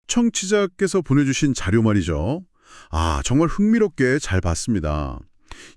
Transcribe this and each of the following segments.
청취자께서 보내주신 자료 말이죠. 정말 흥미롭게 잘 봤습니다.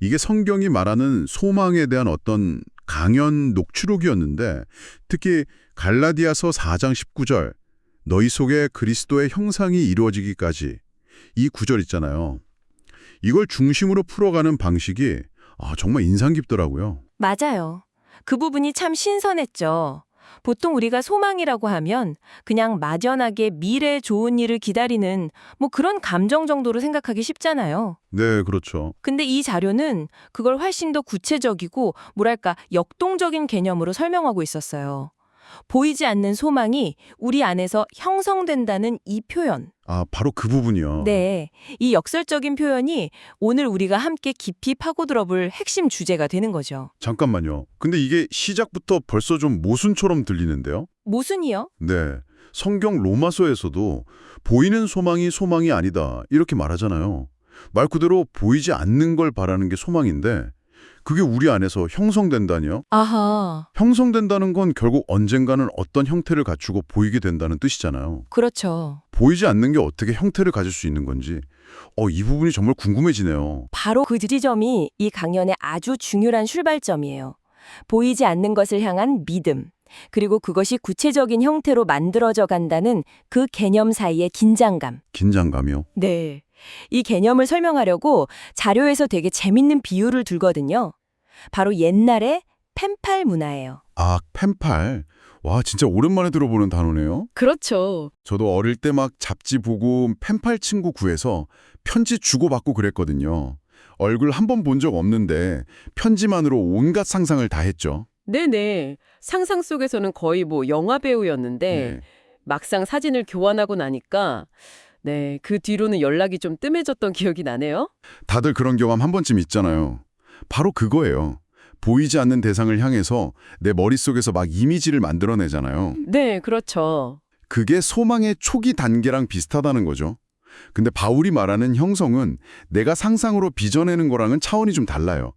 이게 성경이 말하는 소망에 대한 어떤 강연 녹취록이었는데 특히 갈라디아서 4장 19절 너희 속에 그리스도의 형상이 이루어지기까지 이 구절 있잖아요. 이걸 중심으로 풀어가는 방식이 정말 인상 깊더라고요. 맞아요. 그 부분이 참 신선했죠. 보통 우리가 소망이라고 하면 그냥 막연하게 미래에 좋은 일을 기다리는 그런 감정 정도로 생각하기 쉽잖아요. 네, 그렇죠. 근데 이 자료는 그걸 훨씬 더 구체적이고 뭐랄까 역동적인 개념으로 설명하고 있었어요. 보이지 않는 소망이 우리 안에서 형성된다는 이 표현. 바로 그 부분이요. 네, 이 역설적인 표현이 오늘 우리가 함께 깊이 파고들어 볼 핵심 주제가 되는 거죠. 잠깐만요. 근데 이게 시작부터 벌써 좀 모순처럼 들리는데요? 모순이요? 네. 성경 로마서에서도 보이는 소망이 소망이 아니다 이렇게 말하잖아요. 말 그대로 보이지 않는 걸 바라는 게 소망인데 그게 우리 안에서 형성된다니요? 아하, 형성된다는 건 결국 언젠가는 어떤 형태를 갖추고 보이게 된다는 뜻이잖아요. 그렇죠. 보이지 않는 게 어떻게 형태를 가질 수 있는 건지 이 부분이 정말 궁금해지네요. 바로 그 지점이 이 강연의 아주 중요한 출발점이에요. 보이지 않는 것을 향한 믿음, 그리고 그것이 구체적인 형태로 만들어져 간다는 그 개념 사이의 긴장감. 긴장감이요? 네. 이 개념을 설명하려고 자료에서 되게 재밌는 비유를 들거든요. 바로 옛날의 펜팔 문화예요. 펜팔. 와, 진짜 오랜만에 들어보는 단어네요. 그렇죠. 저도 어릴 때 막 잡지 보고 펜팔 친구 구해서 편지 주고받고 그랬거든요. 얼굴 한 번 본 적 없는데 편지만으로 온갖 상상을 다 했죠. 네네. 상상 속에서는 거의 영화 배우였는데 네. 막상 사진을 교환하고 나니까 네, 그 뒤로는 연락이 좀 뜸해졌던 기억이 나네요. 다들 그런 경험 한 번쯤 있잖아요. 바로 그거예요. 보이지 않는 대상을 향해서 내 머릿속에서 막 이미지를 만들어내잖아요. 네, 그렇죠. 그게 소망의 초기 단계랑 비슷하다는 거죠. 근데 바울이 말하는 형성은 내가 상상으로 빚어내는 거랑은 차원이 좀 달라요.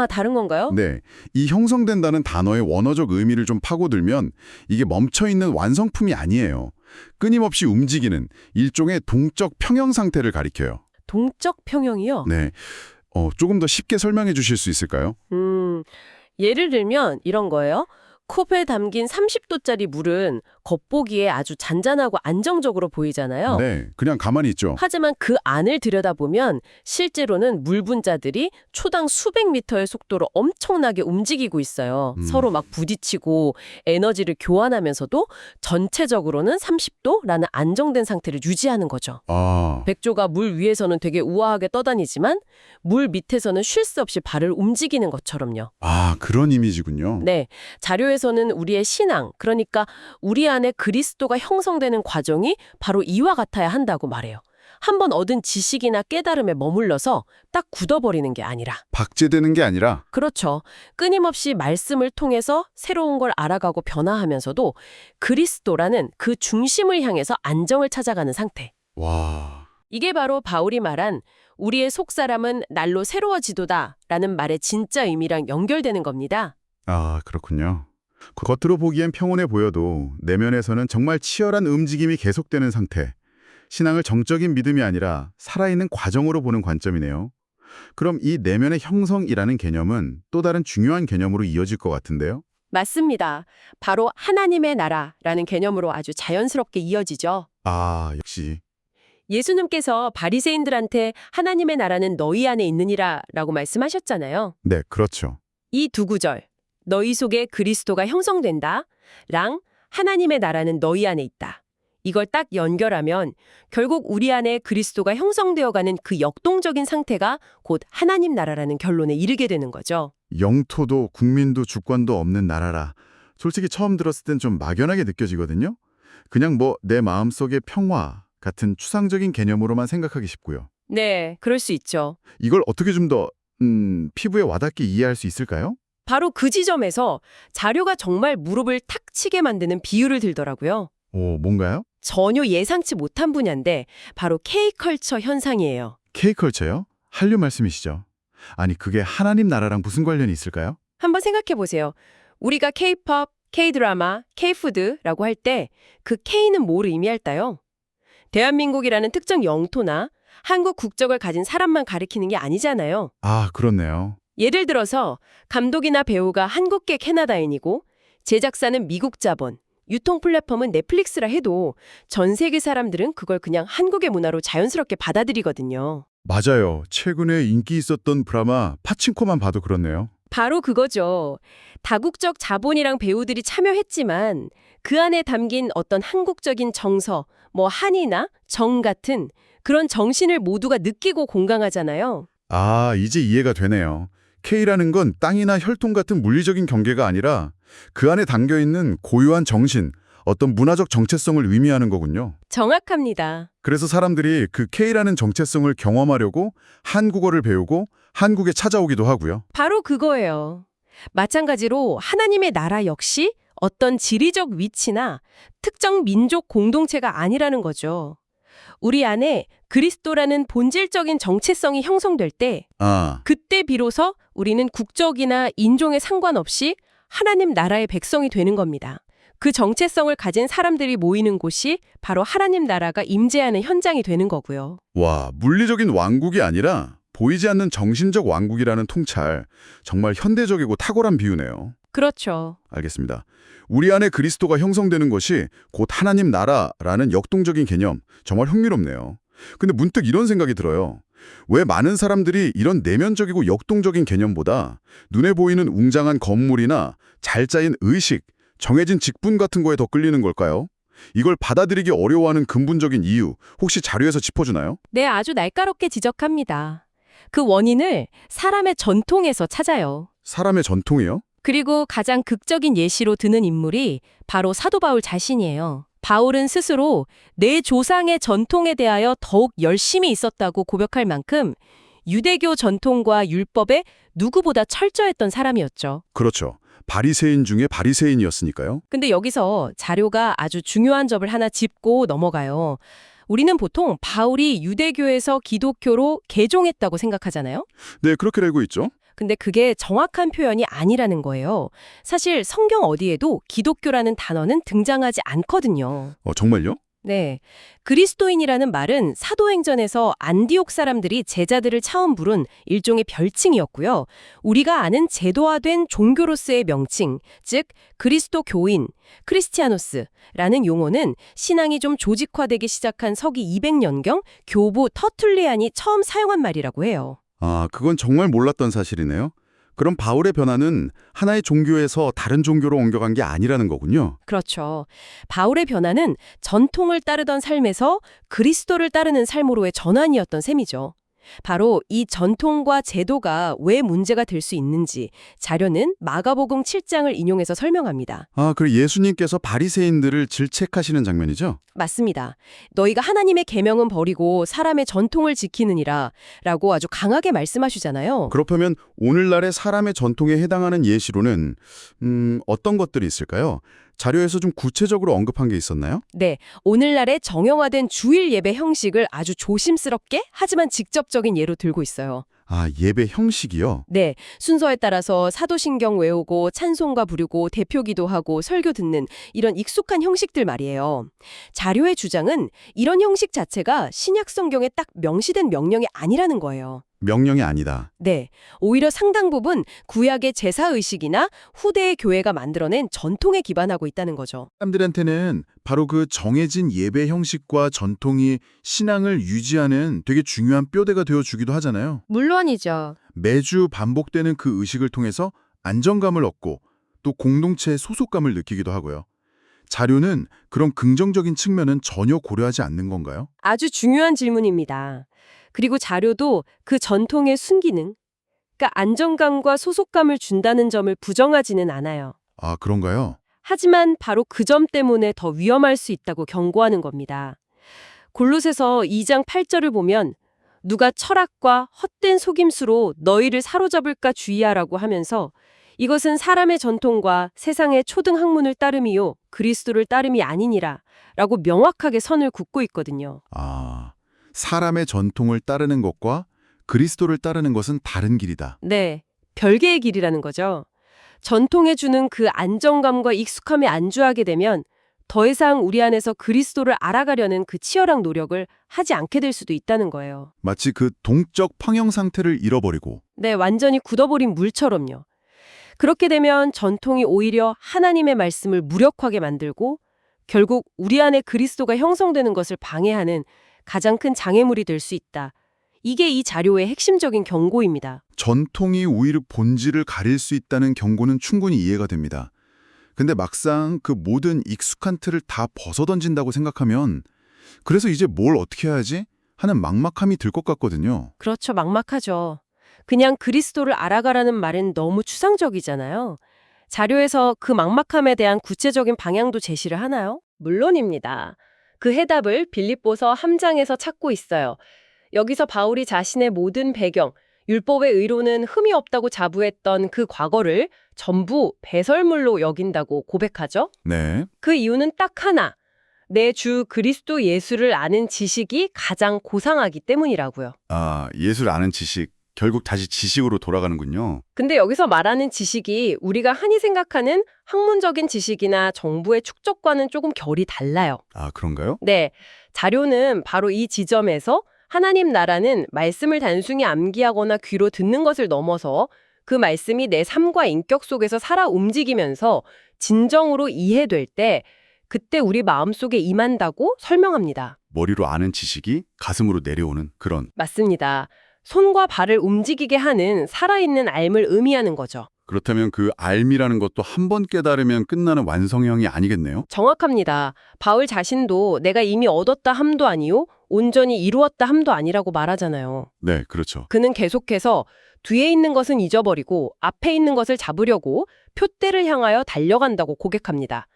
다른 건가요? 네, 이 형성된다는 단어의 원어적 의미를 좀 파고들면 이게 멈춰있는 완성품이 아니에요. 끊임없이 움직이는 일종의 동적 평형 상태를 가리켜요. 동적 평형이요? 네, 조금 더 쉽게 설명해 주실 수 있을까요? 예를 들면 이런 거예요. 컵에 담긴 30도짜리 물은 겉보기에 아주 잔잔하고 안정적으로 보이잖아요. 네, 그냥 가만히 있죠. 하지만 그 안을 들여다보면 실제로는 물 분자들이 초당 수백 미터의 속도로 엄청나게 움직이고 있어요. 서로 막 부딪히고 에너지를 교환하면서도 전체적으로는 30도라는 안정된 상태를 유지하는 거죠. 백조가 물 위에서는 되게 우아하게 떠다니지만 물 밑에서는 쉴 새 없이 발을 움직이는 것처럼요. 그런 이미지군요. 네, 자료에서는 우리의 신앙, 그러니까 우리 안에 그리스도가 형성되는 과정이 바로 이와 같아야 한다고 말해요. 한번 얻은 지식이나 깨달음에 머물러서 딱 굳어버리는 게 아니라. 박제되는 게 아니라. 그렇죠. 끊임없이 말씀을 통해서 새로운 걸 알아가고 변화하면서도 그리스도라는 그 중심을 향해서 안정을 찾아가는 상태. 와. 이게 바로 바울이 말한 우리의 속사람은 날로 새로워지도다 라는 말의 진짜 의미랑 연결되는 겁니다. 그렇군요. 겉으로 보기엔 평온해 보여도 내면에서는 정말 치열한 움직임이 계속되는 상태. 신앙을 정적인 믿음이 아니라 살아있는 과정으로 보는 관점이네요. 그럼 이 내면의 형성이라는 개념은 또 다른 중요한 개념으로 이어질 것 같은데요? 맞습니다. 바로 하나님의 나라라는 개념으로 아주 자연스럽게 이어지죠. 역시. 예수님께서 바리새인들한테 하나님의 나라는 너희 안에 있느니라 라고 말씀하셨잖아요. 네, 그렇죠. 이 두 구절, 너희 속에 그리스도가 형성된다 랑 하나님의 나라는 너희 안에 있다. 이걸 딱 연결하면 결국 우리 안에 그리스도가 형성되어가는 그 역동적인 상태가 곧 하나님 나라라는 결론에 이르게 되는 거죠. 영토도 국민도 주권도 없는 나라라. 솔직히 처음 들었을 땐 좀 막연하게 느껴지거든요. 그냥 내 마음속의 평화 같은 추상적인 개념으로만 생각하기 쉽고요. 네, 그럴 수 있죠. 이걸 어떻게 좀 더 피부에 와닿게 이해할 수 있을까요? 바로 그 지점에서 자료가 정말 무릎을 탁 치게 만드는 비유를 들더라고요. 뭔가요? 전혀 예상치 못한 분야인데 바로 K컬처 현상이에요. K컬처요? 한류 말씀이시죠? 아니, 그게 하나님 나라랑 무슨 관련이 있을까요? 한번 생각해 보세요. 우리가 K-팝, K-드라마, K-푸드라고 할 때 그 K는 뭘 의미할까요? 대한민국이라는 특정 영토나 한국 국적을 가진 사람만 가리키는 게 아니잖아요. 아, 그렇네요. 예를 들어서 감독이나 배우가 한국계 캐나다인이고 제작사는 미국 자본, 유통 플랫폼은 넷플릭스라 해도 전 세계 사람들은 그걸 그냥 한국의 문화로 자연스럽게 받아들이거든요. 맞아요. 최근에 인기 있었던 드라마 파친코만 봐도 그렇네요. 바로 그거죠. 다국적 자본이랑 배우들이 참여했지만 그 안에 담긴 어떤 한국적인 정서, 뭐 한이나 정 같은 그런 정신을 모두가 느끼고 공감하잖아요. 아, 이제 이해가 되네요. K라는 건 땅이나 혈통 같은 물리적인 경계가 아니라 그 안에 담겨있는 고유한 정신, 어떤 문화적 정체성을 의미하는 거군요. 정확합니다. 그래서 사람들이 그 K라는 정체성을 경험하려고 한국어를 배우고 한국에 찾아오기도 하고요. 바로 그거예요. 마찬가지로 하나님의 나라 역시 어떤 지리적 위치나 특정 민족 공동체가 아니라는 거죠. 우리 안에 그리스도라는 본질적인 정체성이 형성될 때 아, 그때 비로소 우리는 국적이나 인종에 상관없이 하나님 나라의 백성이 되는 겁니다. 그 정체성을 가진 사람들이 모이는 곳이 바로 하나님 나라가 임재하는 현장이 되는 거고요. 와, 물리적인 왕국이 아니라 보이지 않는 정신적 왕국이라는 통찰. 정말 현대적이고 탁월한 비유네요. 그렇죠. 알겠습니다. 우리 안에 그리스도가 형성되는 것이 곧 하나님 나라라는 역동적인 개념, 정말 흥미롭네요. 근데 문득 이런 생각이 들어요. 왜 많은 사람들이 이런 내면적이고 역동적인 개념보다 눈에 보이는 웅장한 건물이나 잘 짜인 의식, 정해진 직분 같은 거에 더 끌리는 걸까요? 이걸 받아들이기 어려워하는 근본적인 이유, 혹시 자료에서 짚어주나요? 네, 아주 날카롭게 지적합니다. 그 원인을 사람의 전통에서 찾아요. 사람의 전통이요? 그리고 가장 극적인 예시로 드는 인물이 바로 사도 바울 자신이에요. 바울은 스스로 내 조상의 전통에 대하여 더욱 열심히 있었다고 고백할 만큼 유대교 전통과 율법에 누구보다 철저했던 사람이었죠. 그렇죠. 바리새인 중에 바리새인이었으니까요. 근데 여기서 자료가 아주 중요한 점을 하나 짚고 넘어가요. 우리는 보통 바울이 유대교에서 기독교로 개종했다고 생각하잖아요. 네, 그렇게 알고 있죠. 근데 그게 정확한 표현이 아니라는 거예요. 사실 성경 어디에도 기독교라는 단어는 등장하지 않거든요. 정말요? 네. 그리스도인이라는 말은 사도행전에서 안디옥 사람들이 제자들을 처음 부른 일종의 별칭이었고요. 우리가 아는 제도화된 종교로서의 명칭, 즉 그리스도 교인, 크리스티아노스라는 용어는 신앙이 좀 조직화되기 시작한 서기 200년경 교부 터툴리안이 처음 사용한 말이라고 해요. 아, 그건 정말 몰랐던 사실이네요. 그럼 바울의 변화는 하나의 종교에서 다른 종교로 옮겨간 게 아니라는 거군요. 그렇죠. 바울의 변화는 전통을 따르던 삶에서 그리스도를 따르는 삶으로의 전환이었던 셈이죠. 바로 이 전통과 제도가 왜 문제가 될 수 있는지 자료는 마가복음 7장을 인용해서 설명합니다. 아, 그리고 예수님께서 바리새인들을 질책하시는 장면이죠? 맞습니다. 너희가 하나님의 계명은 버리고 사람의 전통을 지키느니라 라고 아주 강하게 말씀하시잖아요. 그렇다면 오늘날의 사람의 전통에 해당하는 예시로는 어떤 것들이 있을까요? 자료에서 좀 구체적으로 언급한 게 있었나요? 네, 오늘날의 정형화된 주일 예배 형식을 아주 조심스럽게 하지만 직접적인 예로 들고 있어요. 아, 예배 형식이요? 네, 순서에 따라서 사도신경 외우고 찬송가 부르고 대표기도 하고 설교 듣는 이런 익숙한 형식들 말이에요. 자료의 주장은 이런 형식 자체가 신약 성경에 딱 명시된 명령이 아니라는 거예요. 명령이 아니다. 네, 오히려 상당 부분 구약의 제사의식이나 후대의 교회가 만들어낸 전통에 기반하고 있다는 거죠. 사람들한테는 바로 그 정해진 예배 형식과 전통이 신앙을 유지하는 되게 중요한 뼈대가 되어주기도 하잖아요. 물론이죠. 매주 반복되는 그 의식을 통해서 안정감을 얻고 또 공동체의 소속감을 느끼기도 하고요. 자료는 그런 긍정적인 측면은 전혀 고려하지 않는 건가요? 아주 중요한 질문입니다. 그리고 자료도 그 전통의 순기능, 그러니까 안정감과 소속감을 준다는 점을 부정하지는 않아요. 아, 그런가요? 하지만 바로 그 점 때문에 더 위험할 수 있다고 경고하는 겁니다. 골로새서 2장 8절을 보면 누가 철학과 헛된 속임수로 너희를 사로잡을까 주의하라고 하면서 이것은 사람의 전통과 세상의 초등 학문을 따름이요 그리스도를 따름이 아니니라 라고 명확하게 선을 긋고 있거든요. 아, 사람의 전통을 따르는 것과 그리스도를 따르는 것은 다른 길이다. 네, 별개의 길이라는 거죠. 전통에 주는 그 안정감과 익숙함에 안주하게 되면 더 이상 우리 안에서 그리스도를 알아가려는 그 치열한 노력을 하지 않게 될 수도 있다는 거예요. 마치 그 동적 평형 상태를 잃어버리고 네, 완전히 굳어버린 물처럼요. 그렇게 되면 전통이 오히려 하나님의 말씀을 무력하게 만들고 결국 우리 안에 그리스도가 형성되는 것을 방해하는 가장 큰 장애물이 될 수 있다. 이게 이 자료의 핵심적인 경고입니다. 전통이 오히려 본질을 가릴 수 있다는 경고는 충분히 이해가 됩니다. 근데 막상 그 모든 익숙한 틀을 다 벗어던진다고 생각하면 그래서 이제 뭘 어떻게 해야지 하는 막막함이 들 것 같거든요. 그렇죠. 막막하죠. 그냥 그리스도를 알아가라는 말은 너무 추상적이잖아요. 자료에서 그 막막함에 대한 구체적인 방향도 제시를 하나요? 물론입니다. 그 해답을 빌립보서 3장에서 찾고 있어요. 여기서 바울이 자신의 모든 배경, 율법의 의로는 흠이 없다고 자부했던 그 과거를 전부 배설물로 여긴다고 고백하죠. 네. 그 이유는 딱 하나. 내 주 그리스도 예수를 아는 지식이 가장 고상하기 때문이라고요. 아, 예수를 아는 지식, 결국 다시 지식으로 돌아가는군요. 근데 여기서 말하는 지식이 우리가 흔히 생각하는 학문적인 지식이나 정부의 축적과는 조금 결이 달라요. 아, 그런가요? 네, 자료는 바로 이 지점에서 하나님 나라는 말씀을 단순히 암기하거나 귀로 듣는 것을 넘어서 그 말씀이 내 삶과 인격 속에서 살아 움직이면서 진정으로 이해될 때 그때 우리 마음속에 임한다고 설명합니다. 머리로 아는 지식이 가슴으로 내려오는 그런. 맞습니다. 손과 발을 움직이게 하는 살아있는 알을 의미하는 거죠. 그렇다면 그 알미라는 것도 한 번 깨달으면 끝나는 완성형이 아니겠네요? 정확합니다. 바울 자신도 내가 이미 얻었다 함도 아니요, 온전히 이루었다 함도 아니라고 말하잖아요. 네, 그렇죠. 그는 계속해서 뒤에 있는 것은 잊어버리고 앞에 있는 것을 잡으려고 표대를 향하여 달려간다고 고백합니다.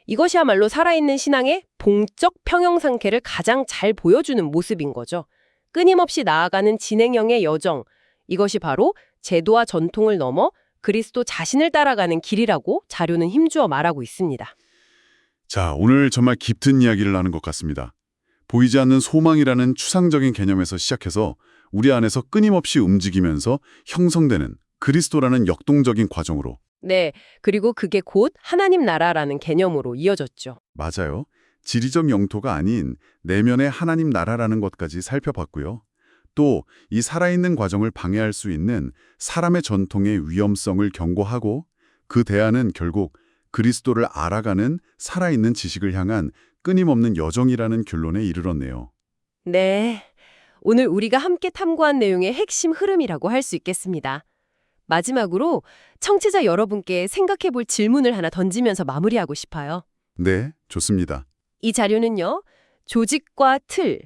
이것이야말로 살아있는 신앙의 봉적 평형 상태를 가장 잘 보여주는 모습인 거죠. 끊임없이 나아가는 진행형의 여정, 이것이 바로 제도와 전통을 넘어 그리스도 자신을 따라가는 길이라고 자료는 힘주어 말하고 있습니다. 자, 오늘 정말 깊은 이야기를 나눈 것 같습니다. 보이지 않는 소망이라는 추상적인 개념에서 시작해서 우리 안에서 끊임없이 움직이면서 형성되는 그리스도라는 역동적인 과정으로. 네, 그리고 그게 곧 하나님 나라라는 개념으로 이어졌죠. 맞아요. 지리적 영토가 아닌 내면의 하나님 나라라는 것까지 살펴봤고요. 또 이 살아있는 과정을 방해할 수 있는 사람의 전통의 위험성을 경고하고 그 대안은 결국 그리스도를 알아가는 살아있는 지식을 향한 끊임없는 여정이라는 결론에 이르렀네요. 네, 오늘 우리가 함께 탐구한 내용의 핵심 흐름이라고 할 수 있겠습니다. 마지막으로 청취자 여러분께 생각해 볼 질문을 하나 던지면서 마무리하고 싶어요. 네, 좋습니다. 이 자료는요, 조직과 틀,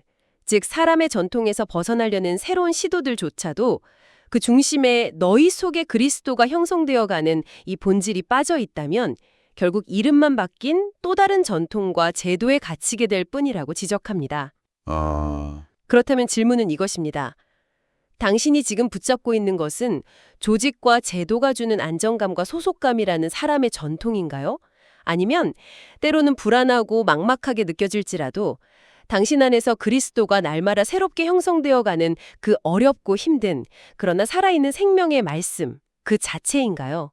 즉 사람의 전통에서 벗어나려는 새로운 시도들조차도 그 중심에 너희 속에 그리스도가 형성되어가는 이 본질이 빠져 있다면 결국 이름만 바뀐 또 다른 전통과 제도에 갇히게 될 뿐이라고 지적합니다. 그렇다면 질문은 이것입니다. 당신이 지금 붙잡고 있는 것은 조직과 제도가 주는 안정감과 소속감이라는 사람의 전통인가요? 아니면 때로는 불안하고 막막하게 느껴질지라도 당신 안에서 그리스도가 날마다 새롭게 형성되어가는 그 어렵고 힘든 그러나 살아있는 생명의 말씀 그 자체인가요?